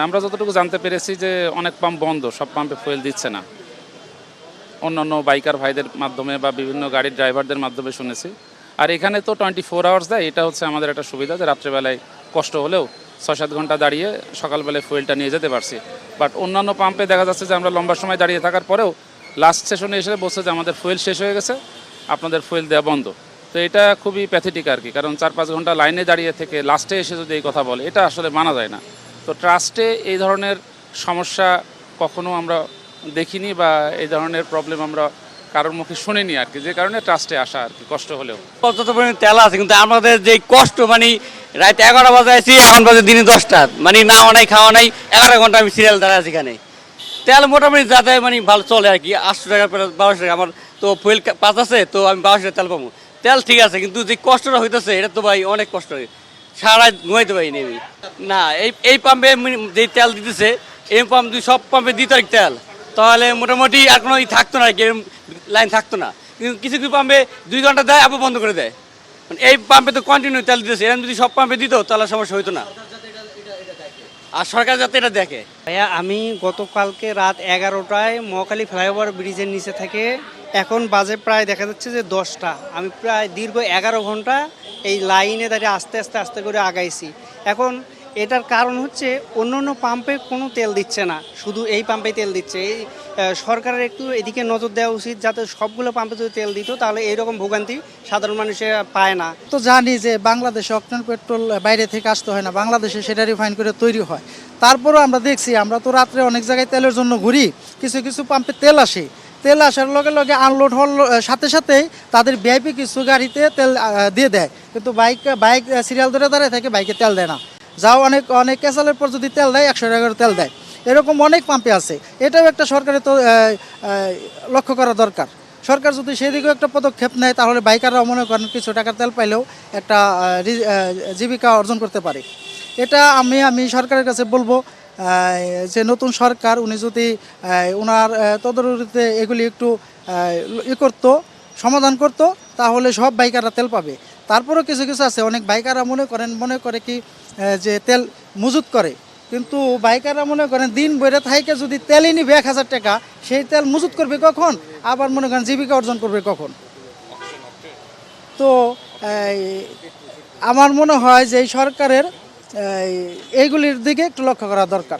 আমরা যতটুকু জানতে পেরেছি যে অনেক পাম্প বন্ধ, সব পাম্পে ফুয়েল দিচ্ছে না। অন্যান্য বাইকার ভাইদের মাধ্যমে বা বিভিন্ন গাড়ির ড্রাইভারদের মাধ্যমে শুনেছি। আর এখানে তো 24 আওয়ার্স দেয়, এটা হচ্ছে আমাদের একটা সুবিধা যে রাত্রেবেলায় কষ্ট হলেও 6-7 ঘন্টা দাঁড়িয়ে সকালবেলায় ফুয়েলটা নিয়ে যেতে পারছি। বাট অন্যান্য পাম্পে দেখা যাচ্ছে যে আমরা লম্বা সময় দাঁড়িয়ে থাকার পরেও লাস্ট সেশনে এসে বলছে যে আমাদের ফুয়েল শেষ হয়ে গেছে, আপনাদের ফুয়েল দেওয়া বন্ধ। তো এটা খুবই প্যাথেটিক আর কি, কারণ 4-5 ঘন্টা লাইনে দাঁড়িয়ে থেকে লাস্টে এসে যদি এই কথা বলে, এটা আসলে মানা যায় না। তো ট্রাস্টে এই ধরনের সমস্যা কখনো আমরা দেখিনি বা এই ধরনের প্রবলেম আমরা কারোর মুখে শুনিনি আর কি, যে কারণে ট্রাস্টে আসা আর কি, কষ্ট হলেও। পর্যাপ্ত পরিমাণে তেল আছে, কিন্তু আমাদের যে কষ্ট মানে রাত 11 বাজে আছি, এখন বাজে দিনে 10টা, মানে নাওয়া নাই খাওয়া নাই, 11 ঘন্টা আমি সিরিয়াল দাঁড়ায় আছি এখানে। তেল মোটামুটি যাতে মানে ভালো চলে আর কি, 800 টাকা 1200 টাকা। আমার তো ফুয়েল পাস আছে, তো আমি 1200 টাকা তেল পাবো। তেল ঠিক আছে, কিন্তু যে কষ্টটা হইতেছে এটা তো ভাই অনেক কষ্ট। সারা রাত ঘুমাইতে পারিনি আমি। না, এই পাম্পে যে তেল দিতেছে, এই পাম্প যদি সব পাম্পে দিত আর কি তেল, তাহলে মোটামুটি আর কোনো থাকতো না আর কি, লাইন থাকতো না। কিন্তু কিছু কিছু পাম্পে 2 ঘন্টা দেয়, আবার বন্ধ করে দেয়। মানে এই পাম্পে তো কন্টিনিউ তেল দিতেছে, এরকম যদি সব পাম্পে দিত তাহলে সমস্যা হইতো না। আর সরকার যাতে এটা দেখে। ভাইয়া, আমি গতকালকে রাত 11টায় মহাখালী ফ্লাইওভার ব্রিজের নিচে থেকে এখন বাজে প্রায় দেখা যাচ্ছে যে 10টা। আমি প্রায় দীর্ঘ 11 ঘন্টা এই লাইনে দাঁড়িয়ে আস্তে আস্তে আস্তে করে আগাইছি। এখন এটার কারণ হচ্ছে অন্য অন্য পাম্পে কোনো তেল দিচ্ছে না, শুধু এই পাম্পে তেল দিচ্ছে। এই সরকারের একটু এদিকে নজর দেওয়া উচিত, যাতে সবগুলো পাম্পে যদি তেল দিত তাহলে এইরকম ভোগান্তি সাধারণ মানুষে পায় না। তো জানি যে বাংলাদেশে অকটেন পেট্রোল বাইরে থেকে আসতে হয় না, বাংলাদেশে সেটা রিফাইন করে তৈরি হয়। তারপরেও আমরা দেখছি, আমরা তো রাত্রে অনেক জায়গায় তেলের জন্য ঘুরি, কিছু কিছু পাম্পে তেল আসে, তেল আসার লগে লগে আনলোড হওয়ার সাথে সাথেই তাদের ভিআইপি কিছু গাড়িতে তেল দিয়ে দেয়, কিন্তু বাইক সিরিয়াল ধরে দাঁড়ায় থাকে, বাইকে তেল দেয় না। যাও অনেক অনেক ক্যাসালের পর যদি তেল দেয় 100 টাকা করে তেল দেয়, এরকম অনেক পাম্পে আছে। এটাও একটা সরকারের তো লক্ষ্য করা দরকার। সরকার যদি সেদিকেও একটা পদক্ষেপ নেয়, তাহলে বাইকাররাও মনে করেন কিছু টাকার তেল পাইলেও একটা জীবিকা অর্জন করতে পারে। এটা আমি সরকারের কাছে বলবো যে নতুন সরকার উনি যদি ওনার তদারকিতে এগুলি একটু করতো, সমাধান করতো, তাহলে সব বাইকাররা তেল পাবে। তারপরেও কিছু কিছু আছে, অনেক বাইকাররা মনে করে কি যে তেল মজুত করে, কিন্তু বাইকাররা মনে করেন দিন বইরে থাইকে যদি তেলই নিবে 1000 টাকা, সেই তেল মজুত করবে কখন, আবার মনে করেন জীবিকা অর্জন করবে কখন? তো আমার মনে হয় যে এই সরকারের এইগুলির দিকে একটু লক্ষ্য করা দরকার।